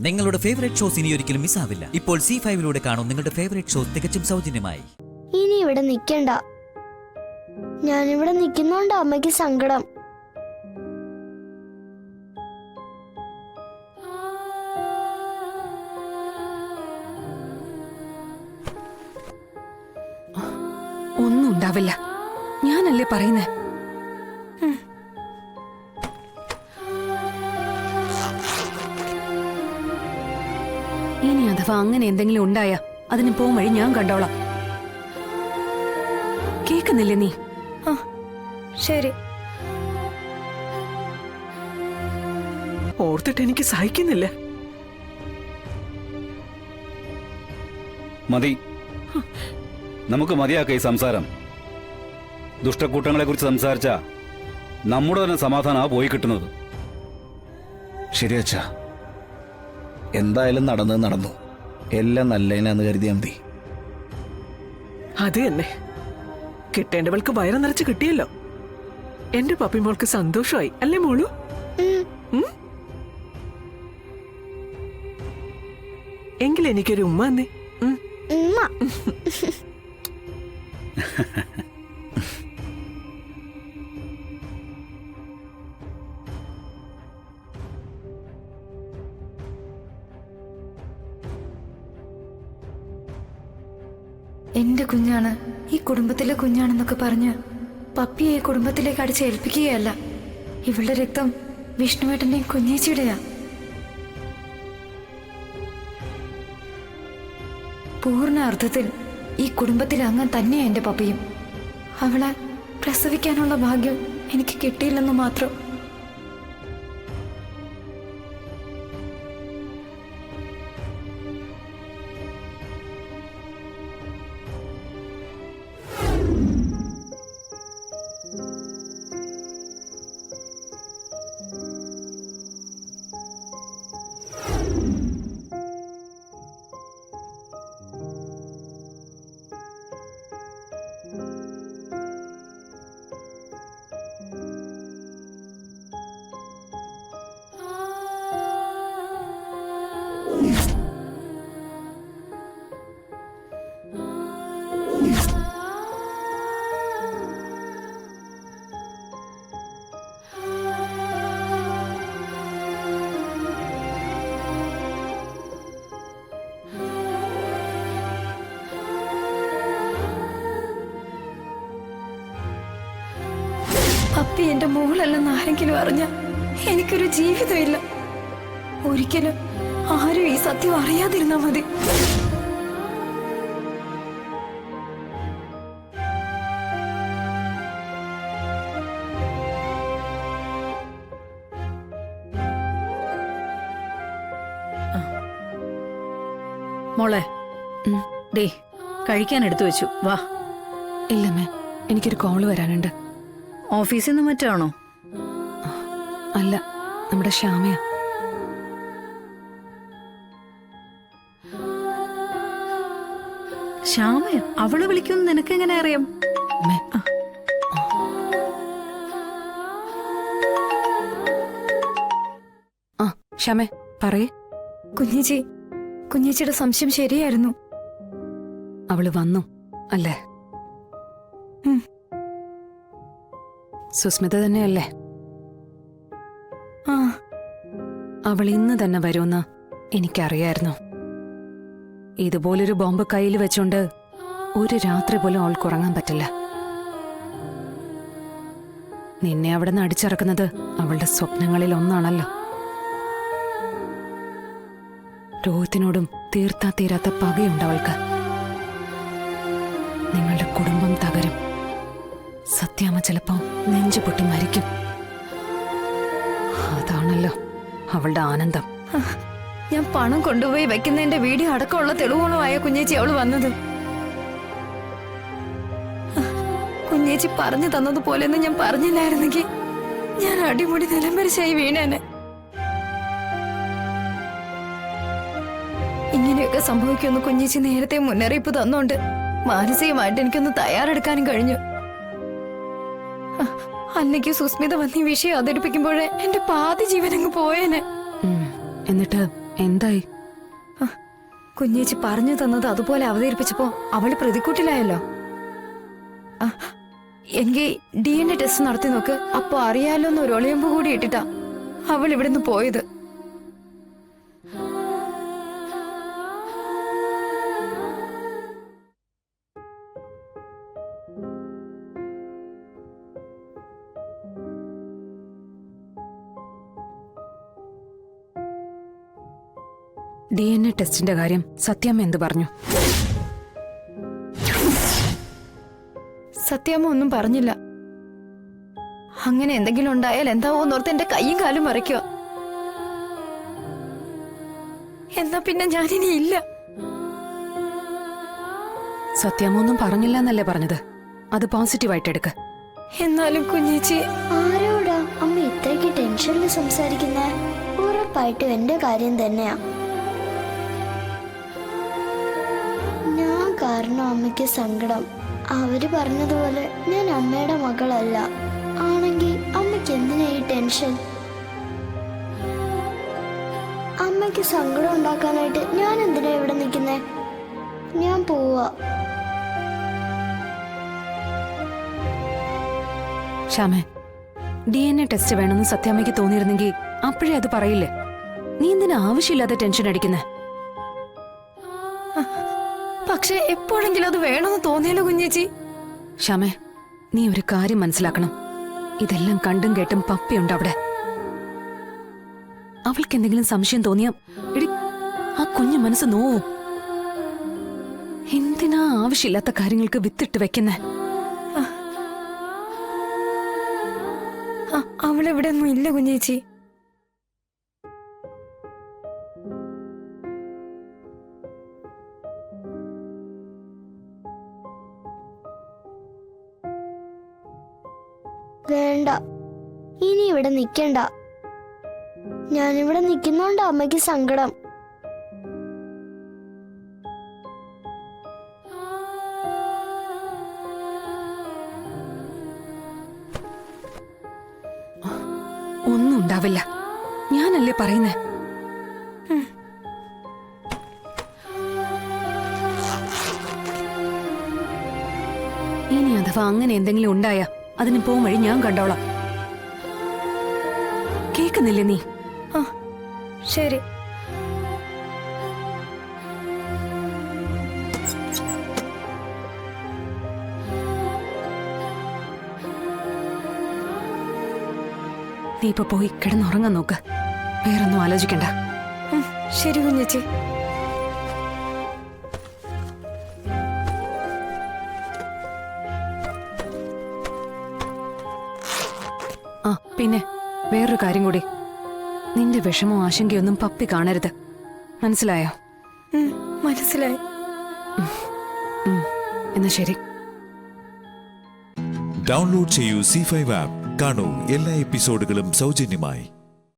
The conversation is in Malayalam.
നിങ്ങളുടെ ഫേവറേറ്റ് ഷോസ് ഇനി ഒരിക്കലും മിസ്സാവില്ല. ഇപ്പോൾ C5 കാണും നിങ്ങളുടെ ഫേവറേറ്റ് ഷോസ് തികച്ചും സൗജന്യമായി. ഇനി ഇവിടെ നിൽക്കണ്ട. ഞാനിവിടെ നിൽക്കുന്നോണ്ട് അമ്മയ്ക്ക് സങ്കടം. ഒന്നും ഉണ്ടാവില്ല, ഞാനല്ലേ പറയുന്നേ. ഇനി അഥവാ അങ്ങനെ എന്തെങ്കിലും ഉണ്ടായ അതിന് പോം വഴി ഞാൻ കണ്ടോളാം. കേക്കുന്നില്ലേ നീ? ശരി. ഓർത്തിട്ട് എനിക്ക് സഹിക്കുന്നില്ല. മതി, നമുക്ക് മതിയാക്ക ഈ സംസാരം. ദുഷ്ടക്കൂട്ടങ്ങളെ കുറിച്ച് സംസാരിച്ച നമ്മുടെ തന്നെ സമാധാനം പോയി കിട്ടുന്നത്. ശരിയച്ചാ, എന്തായാലും നടന്നു. എല്ലാം നല്ലതിനാന്ന് കരുതിയാ മതി. അത് തന്നെ, കിട്ടേണ്ടവൾക്ക് വയറ് നിറച്ച് കിട്ടിയല്ലോ. എന്റെ പപ്പി മോൾക്ക് സന്തോഷമായി അല്ലേ മോളു? എങ്കിൽ എനിക്കൊരു ഉമ്മ എന്നേ. എന്റെ കുഞ്ഞാണ്, ഈ കുടുംബത്തിലെ കുഞ്ഞാണെന്നൊക്കെ പറഞ്ഞ് പപ്പിയെ ഈ കുടുംബത്തിലേക്ക് അടിച്ചേൽപ്പിക്കുകയല്ല. ഇവളുടെ രക്തം വിഷ്ണുവേട്ടന്റെയും കുഞ്ഞേച്ചിയുടെയാ. പൂർണ്ണ അർത്ഥത്തിൽ ഈ കുടുംബത്തിലെ അംഗം തന്നെയാ എന്റെ പപ്പിയും. അവളെ പ്രസവിക്കാനുള്ള ഭാഗ്യം എനിക്ക് കിട്ടിയില്ലെന്ന് മാത്രം. പപ്പി എന്റെ മോളല്ലെന്ന് ആരെങ്കിലും അറിഞ്ഞ എനിക്കൊരു ജീവിതമില്ല. ഒരിക്കലും ആരും ഈ സത്യം അറിയാതിരുന്നാ മതി. മോളെ, ഡേ കഴിക്കാൻ എടുത്തു വെച്ചു, വാ. ഇല്ലമ്മേ, എനിക്കൊരു കോള് വരാനുണ്ട്. ഓഫീസിൽ നിന്ന് മറ്റാണോ? അല്ല, നമ്മുടെ ശ്യാമയാ. ശ്യാമയോ? അവള് വിളിക്കുമെന്ന് നിനക്കെങ്ങനെ അറിയാം? ശ്യാമേ, പറയേ. കുഞ്ഞേച്ചിയുടെ സംശയം ശരിയായിരുന്നു. അവള് വന്നു അല്ലേ? സുസ്മിത തന്നെയല്ലേ? അവൾ ഇന്ന് തന്നെ വരുമെന്ന് എനിക്കറിയായിരുന്നു. ഇതുപോലൊരു ബോംബ് കയ്യിൽ വെച്ചോണ്ട് ഒരു രാത്രി പോലും അവൾക്ക് ഉറങ്ങാൻ പറ്റില്ല. നിന്നെ അവിടെ നിന്ന് അടിച്ചിറക്കുന്നത് അവളുടെ സ്വപ്നങ്ങളിൽ ഒന്നാണല്ലോ. രോഹിത്തിനോടും തീർത്താ തീരാത്ത പകയുണ്ട് അവൾക്ക്. നിങ്ങളുടെ കുടുംബം തകരും. സത്യാമ്മ ചിലപ്പോ നെഞ്ചു പൊട്ടി മരിക്കും. അതാണല്ലോ അവളുടെ ആനന്ദം. ഞാൻ പണം കൊണ്ടുപോയി വെക്കുന്നതിന്റെ വീഡിയോ അടക്കമുള്ള തെളിവുകളുമായ കുഞ്ഞേച്ചി അവള് വന്നത്. കുഞ്ഞേച്ചി പറഞ്ഞു തന്നതുപോലെയൊന്നും ഞാൻ പറഞ്ഞില്ലായിരുന്നെങ്കിൽ ഞാൻ അടിമുടി നിലംപരിശായി വീണേനെ. ഇങ്ങനെയൊക്കെ സംഭവിക്കുമെന്ന് കുഞ്ഞേച്ചി നേരത്തെ മുന്നറിയിപ്പ് തന്നോണ്ട് മാനസികമായിട്ട് എനിക്കൊന്ന് തയ്യാറെടുക്കാനും കഴിഞ്ഞു. അന്നേക്ക് സുസ്മിത വന്ന് ഈ വിഷയം അവതരിപ്പിക്കുമ്പോഴേ എന്റെ പാതി ജീവനങ്ങ് പോയേനെ. എന്നിട്ട് എന്തായി? കുഞ്ഞേച്ചി പറഞ്ഞു തന്നത് അതുപോലെ അവതരിപ്പിച്ചപ്പോ അവള് പ്രതിക്കൂട്ടിലായല്ലോ. എനിക്ക് DNA ടെസ്റ്റ് നടത്തി നോക്ക്, അപ്പൊ അറിയാലോ എന്ന് ഒരു ഒളിയമ്പ് കൂടി ഇട്ടിട്ടാ അവൾ ഇവിടുന്ന് പോയത്. DNA ടെസ്റ്റിന്റെ കാര്യം സത്യാമ്മ എന്ത് പറഞ്ഞു? സത്യാമ്മ ഒന്നും പറഞ്ഞില്ല. അങ്ങനെ എന്തെങ്കിലും ഉണ്ടായാൽ എന്താവോന്നോർത്ത് എന്റെ കൈയും കാലും മറിക്കുക. എന്നാ പിന്നെ ഞാനിനി ഇല്ല. സത്യാമ്മ ഒന്നും പറഞ്ഞില്ല എന്നല്ലേ പറഞ്ഞത്? അത് പോസിറ്റീവായിട്ട് എടുക്ക. എന്നാലും കുഞ്ഞേച്ചി, ആരോടാ അമ്മ ഇത്രയ്ക്ക് ടെൻഷനിൽ സംസാരിക്കുന്നേ? ഉറപ്പായിട്ടും എന്റെ കാര്യം തന്നെയാ. ഞാൻ കാരണം അമ്മയ്ക്ക് സങ്കടം. അവര് പറഞ്ഞതുപോലെ ഞാൻ അമ്മയുടെ മകളല്ല. ആണെങ്കിൽ അമ്മയ്ക്ക് എന്തിനാ ഈ ടെൻഷൻ? അമ്മയ്ക്ക് സങ്കടം ഉണ്ടാക്കാനായിട്ട് ഞാൻ എന്തിനാ ഇവിടെ നിൽക്കുന്നേ? ഞാൻ പോവാ. ശ്യാമേ, DNA ടെസ്റ്റ് വേണമെന്ന് സത്യാമ്മയ്ക്ക് തോന്നിയിരുന്നെങ്കിൽ അപ്പോഴേ അത് പറയില്ലേ? നീ എന്തിനാ ആവശ്യമില്ലാതെ ടെൻഷൻ അടിക്കുന്നേ? പക്ഷെ എപ്പോഴെങ്കിലും അത് വേണമെന്ന് തോന്നിയല്ലോ കുഞ്ഞേച്ചി. ശ്യാമേ, നീ ഒരു കാര്യം മനസ്സിലാക്കണം. ഇതെല്ലാം കണ്ടും കേട്ടും പപ്പിയുണ്ട് അവിടെ. അവൾക്ക് എന്തെങ്കിലും സംശയം തോന്നിയാ എടി ആ കുഞ്ഞു മനസ്സ് നോവും. എന്തിനാ ആവശ്യമില്ലാത്ത കാര്യങ്ങൾക്ക് വിത്തിട്ട് വെക്കുന്നേ? അവളിവിടെ ഒന്നും ഇല്ല കുഞ്ഞേച്ചി. വേണ്ട, ഇനി ഇവിടെ നിക്കണ്ട. ഞാനിവിടെ നിൽക്കുന്നോണ്ട് അമ്മയ്ക്ക് സങ്കടം. ഒന്നും ഉണ്ടാവില്ല, ഞാനല്ലേ പറയുന്നേ. ഇനി അഥവാ അങ്ങനെ എന്തെങ്കിലും ഉണ്ടായ അതിന് പോകും വഴി ഞാൻ കണ്ടോളാം. കേക്കുന്നില്ലേ നീ? ശരി. നീ ഇപ്പൊ പോയി കിടന്നുറങ്ങാൻ നോക്ക്. വേറൊന്നും ആലോചിക്കണ്ട. ശരി കുഞ്ഞേച്ചി. ആ പിന്നെ വേറൊരു കാര്യം കൂടി. നിന്റെ വിഷമോ ആശങ്കയൊന്നും പപ്പി കാണരുത്, മനസ്സിലായോ? മനസ്സിലായി. എന്നാ ശരി. ഡൗൺലോഡ് ചെയ്യൂ C5 ആപ്പ്. കാണൂ എല്ലാ എപ്പിസോഡുകളും സൗജന്യമായി.